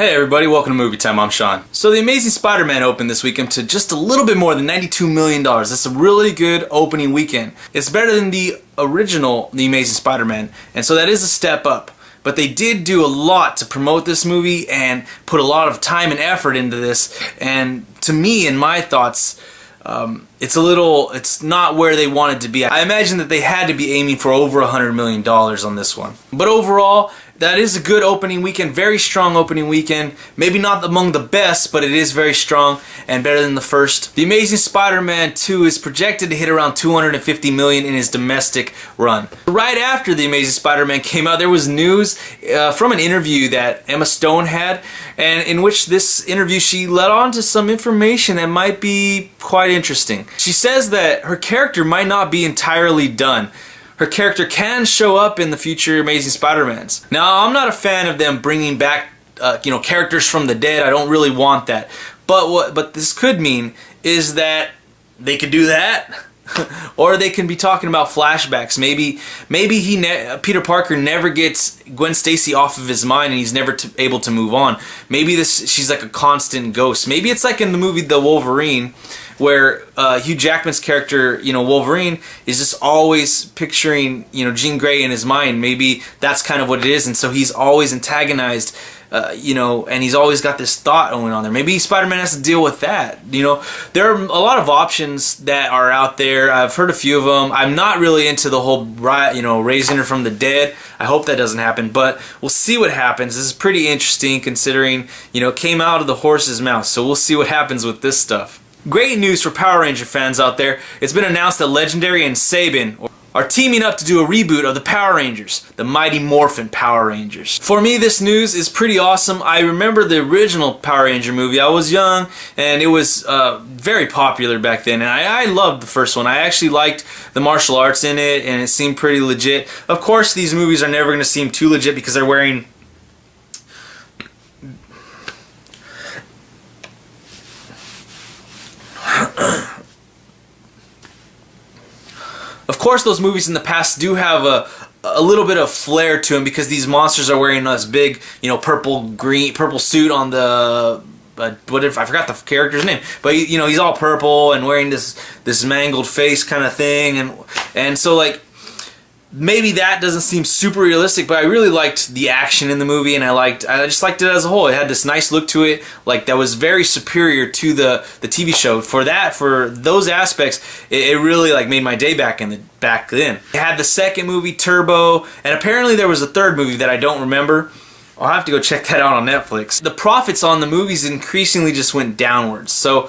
Hey everybody, welcome to Movie Time, I'm Sean. So The Amazing Spider-Man opened this weekend to just a little bit more than $92 million. That's a really good opening weekend. It's better than the original The Amazing Spider-Man, and so that is a step up. But they did do a lot to promote this movie and put a lot of time and effort into this, and to me, in my thoughts, it's not where they wanted to be. I imagine that they had to be aiming for over $100 million on this one. But overall, that is a good opening weekend, very strong opening weekend. Maybe not among the best, but it is very strong and better than the first. The Amazing Spider-Man 2 is projected to hit around $250 million in his domestic run. Right after The Amazing Spider-Man came out, there was news from an interview that Emma Stone had, and in which this interview she let on to some information that might be quite interesting. She says that her character might not be entirely done. Her character can show up in the future Amazing Spider-Mans. Now, I'm not a fan of them bringing back, characters from the dead. I don't really want that. But what this could mean is that they could do that, or they can be talking about flashbacks. Maybe Peter Parker never gets Gwen Stacy off of his mind, and he's never able to move on. Maybe she's like a constant ghost. Maybe it's like in the movie The Wolverine, where Hugh Jackman's character, Wolverine, is just always picturing, Jean Grey in his mind. Maybe that's kind of what it is, and so he's always antagonized, and he's always got this thought going on there. Maybe Spider-Man has to deal with that. There are a lot of options that are out there. I've heard a few of them. I'm not really into the whole, raising her from the dead. I hope that doesn't happen, but we'll see what happens. This is pretty interesting considering, it came out of the horse's mouth, so we'll see what happens with this stuff. Great news for Power Ranger fans out there. It's been announced that Legendary and Sabin are teaming up to do a reboot of the Power Rangers, the Mighty Morphin Power Rangers. For me, this news is pretty awesome. I remember the original Power Ranger movie. I was young, and it was very popular back then, and I loved the first one. I actually liked the martial arts in it, and it seemed pretty legit. Of course, these movies are never going to seem too legit because they're wearing Of course, those movies in the past do have a little bit of flair to them because these monsters are wearing this big, purple suit on the. I forgot the character's name, but he's all purple and wearing this mangled face kind of thing, and so maybe that doesn't seem super realistic, but I really liked the action in the movie, and I just liked it as a whole. It had this nice look to it, that was very superior to the TV show. For those aspects, it really made my day back then. It had the second movie, Turbo, and apparently there was a third movie that I don't remember. I'll have to go check that out on Netflix. The profits on the movies increasingly just went downwards, so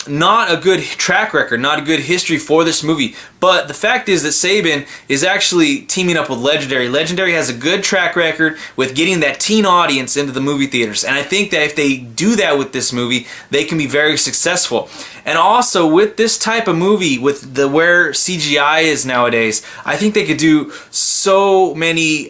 not a good track record, not a good history for this movie. But the fact is that Sabin is actually teaming up with Legendary. Legendary has a good track record with getting that teen audience into the movie theaters. And I think that if they do that with this movie, they can be very successful. And also with this type of movie, with where CGI is nowadays, I think they could do so many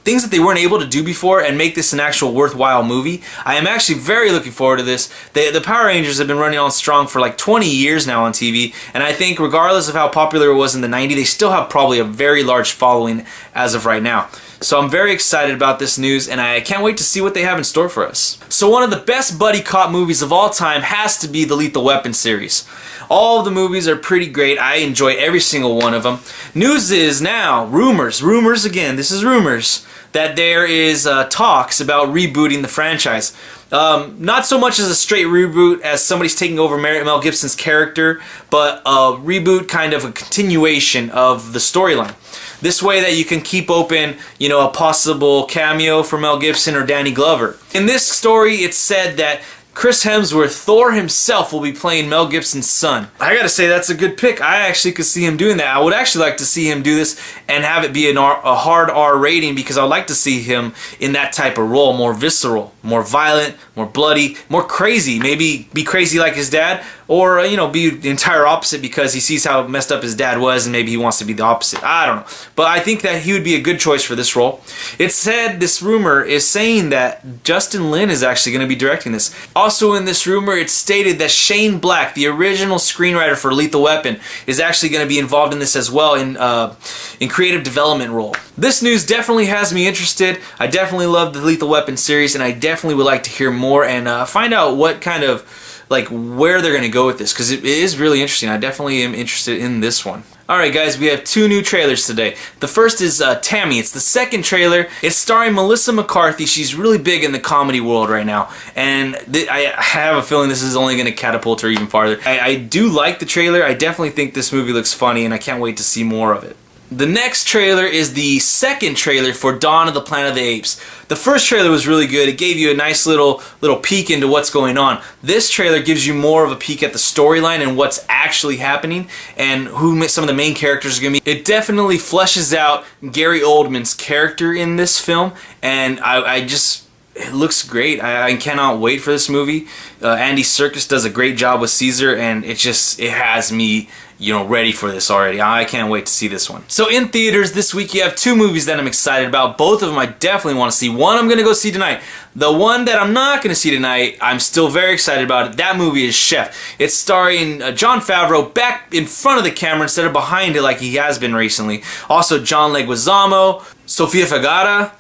things that they weren't able to do before and make this an actual worthwhile movie. I am actually very looking forward to this. The Power Rangers have been running on strong for 20 years now on TV, and I think regardless of how popular it was in the 90s, they still have probably a very large following as of right now. So I'm very excited about this news, and I can't wait to see what they have in store for us. So one of the best buddy cop movies of all time has to be the Lethal Weapon series. All of the movies are pretty great. I enjoy every single one of them. News is now, rumors again, this is rumors, that there is talks about rebooting the franchise. Not so much as a straight reboot as somebody's taking over Mel Gibson's character, but a reboot, kind of a continuation of the storyline. This way that you can keep open, a possible cameo for Mel Gibson or Danny Glover. In this story, it's said that Chris Hemsworth, Thor himself, will be playing Mel Gibson's son. I gotta say, that's a good pick. I actually could see him doing that. I would actually like to see him do this and have it be a hard R rating, because I'd like to see him in that type of role, more visceral, more violent, more bloody, more crazy. Maybe be crazy like his dad, or be the entire opposite because he sees how messed up his dad was and maybe he wants to be the opposite. I don't know. But I think that he would be a good choice for this role. It's said, this rumor is saying that Justin Lin is actually going to be directing this. Also in this rumor, it's stated that Shane Black, the original screenwriter for Lethal Weapon, is actually going to be involved in this as well in creative development role. This news definitely has me interested. I definitely love the Lethal Weapon series, and I definitely definitely would like to hear more and find out what kind of, like, where they're going to go with this, because it is really interesting. I definitely am interested in this one. Alright guys, we have 2 new trailers today. The first is Tammy. It's the second trailer. It's starring Melissa McCarthy. She's really big in the comedy world right now. And I have a feeling this is only going to catapult her even farther. I do like the trailer. I definitely think this movie looks funny and I can't wait to see more of it. The next trailer is the second trailer for Dawn of the Planet of the Apes. The first trailer was really good. It gave you a nice little peek into what's going on. This trailer gives you more of a peek at the storyline and what's actually happening and who some of the main characters are going to be. It definitely fleshes out Gary Oldman's character in this film, and it looks great. I cannot wait for this movie. Andy Serkis does a great job with Caesar, and it has me, ready for this already. I can't wait to see this one. So in theaters this week, you have 2 movies that I'm excited about. Both of them I definitely want to see. One I'm going to go see tonight. The one that I'm not going to see tonight, I'm still very excited about it. That movie is Chef. It's starring Jon Favreau back in front of the camera instead of behind it like he has been recently. Also John Leguizamo, Sofia Vergara,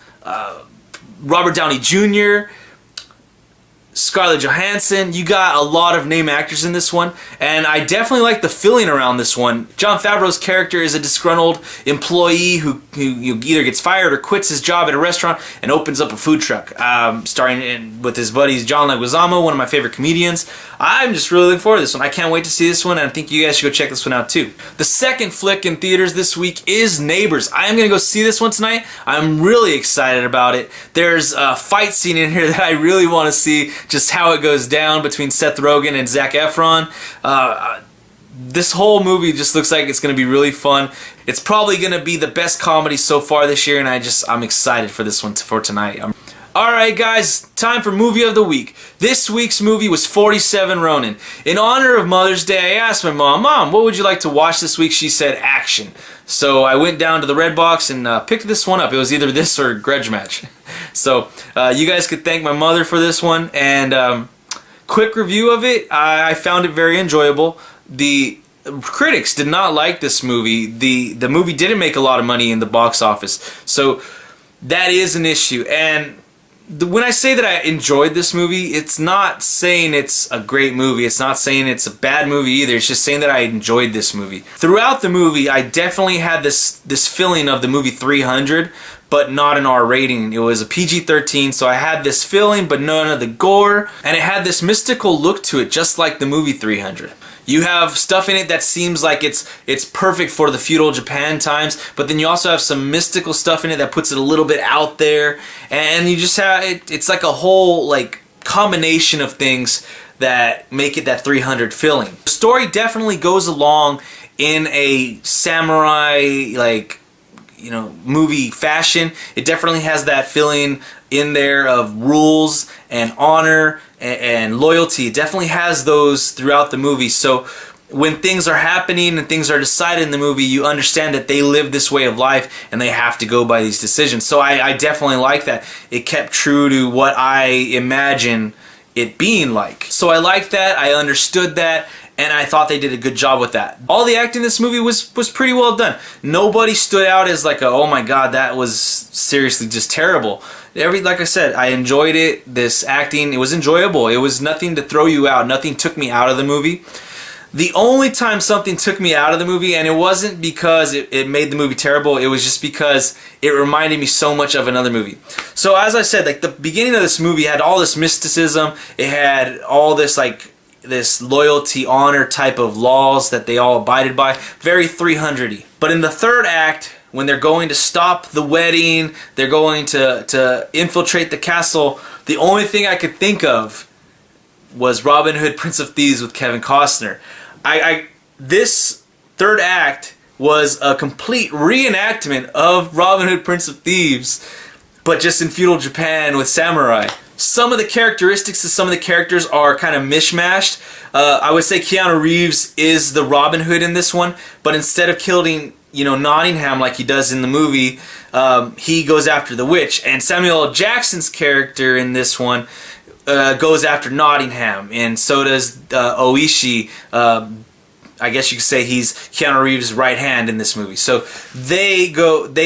Robert Downey Jr., Scarlett Johansson. You got a lot of name actors in this one, and I definitely like the feeling around this one. Jon Favreau's character is a disgruntled employee who either gets fired or quits his job at a restaurant and opens up a food truck, starring with his buddies John Leguizamo, one of my favorite comedians. I'm just really looking forward to this one. I can't wait to see this one, and I think you guys should go check this one out too. The second flick in theaters this week is Neighbors. I am going to go see this one tonight. I'm really excited about it. There's a fight scene in here that I really want to see, just how it goes down between Seth Rogen and Zac Efron. This whole movie just looks like it's going to be really fun. It's probably going to be the best comedy so far this year, and I'm excited for this one for tonight. Alright guys, time for Movie of the Week. This week's movie was 47 Ronin. In honor of Mother's Day, I asked my mom, what would you like to watch this week? She said action. So I went down to the Red Box and picked this one up. It was either this or Grudge Match. So you guys could thank my mother for this one. And quick review of it, I found it very enjoyable. The critics did not like this movie. The movie didn't make a lot of money in the box office. So that is an issue. And when I say that I enjoyed this movie, it's not saying it's a great movie. It's not saying it's a bad movie either. It's just saying that I enjoyed this movie. Throughout the movie, I definitely had this feeling of the movie 300, but not an R rating. It was a PG-13, so I had this feeling, but none of the gore, and it had this mystical look to it, just like the movie 300. You have stuff in it that seems like it's perfect for the feudal Japan times, but then you also have some mystical stuff in it that puts it a little bit out there, and you just have it's like a whole combination of things that make it that 300 feeling. The story definitely goes along in a samurai movie fashion. It definitely has that feeling in there of rules and honor and loyalty. It definitely has those throughout the movie. So when things are happening and things are decided in the movie, you understand that they live this way of life and they have to go by these decisions. So I definitely like that. It kept true to what I imagine it being like. So I liked that. I understood that. And I thought they did a good job with that. All the acting in this movie was pretty well done. Nobody stood out as oh my god, that was seriously just terrible. Like I said, I enjoyed it. This acting, it was enjoyable. It was nothing to throw you out. Nothing took me out of the movie. The only time something took me out of the movie, and it wasn't because it made the movie terrible, it was just because it reminded me so much of another movie. So as I said, the beginning of this movie had all this mysticism. It had all this this loyalty, honor type of laws that they all abided by. Very 300-y. But in the third act, when they're going to stop the wedding, they're going to infiltrate the castle, the only thing I could think of was Robin Hood, Prince of Thieves with Kevin Costner. This third act was a complete reenactment of Robin Hood, Prince of Thieves, but just in feudal Japan with samurai. Some of the characteristics of some of the characters are kind of mishmashed. I would say Keanu Reeves is the Robin Hood in this one, but instead of killing Nottingham like he does in the movie, he goes after the witch. And Samuel L. Jackson's character in this one goes after Nottingham, and so does Oishi, I guess you could say he's Keanu Reeves' right hand in this movie. So they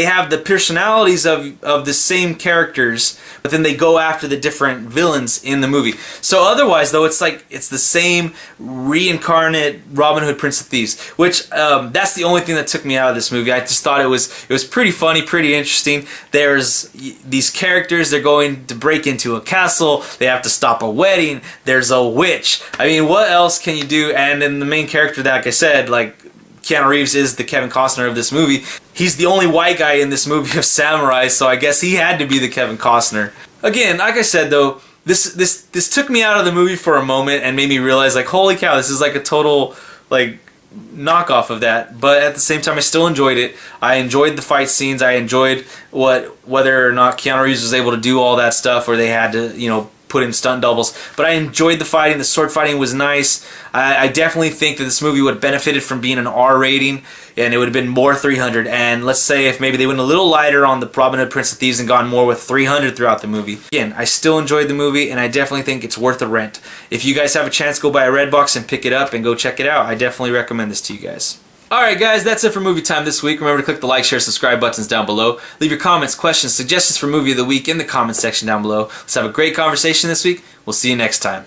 have the personalities of the same characters, but then they go after the different villains in the movie. So otherwise, though, it's the same reincarnate Robin Hood, Prince of Thieves, which that's the only thing that took me out of this movie. I just thought it was pretty funny, pretty interesting. There's these characters, they're going to break into a castle, they have to stop a wedding, there's a witch. I mean, what else can you do? And then the main character, that, like I said, like Keanu Reeves is the Kevin Costner of this movie. He's the only white guy in this movie of samurai, so I guess he had to be the Kevin Costner. Again, like I said though, this took me out of the movie for a moment and made me realize, like, holy cow, this is like a total like knockoff of that. But at the same time, I still enjoyed it. I enjoyed the fight scenes. I enjoyed whether or not Keanu Reeves was able to do all that stuff, or they had to, you know, put in stunt doubles. But I enjoyed the fighting. The sword fighting was nice. I definitely think that this movie would have benefited from being an R rating, and it would have been more 300. And let's say if maybe they went a little lighter on the Robin Hood, Prince of Thieves and gone more with 300 throughout the movie. Again, I still enjoyed the movie, and I definitely think it's worth a rent. If you guys have a chance, go buy a Redbox and pick it up and go check it out. I definitely recommend this to you guys. Alright guys, that's it for Movie Time this week. Remember to click the like, share, subscribe buttons down below. Leave your comments, questions, suggestions for Movie of the Week in the comments section down below. Let's have a great conversation this week. We'll see you next time.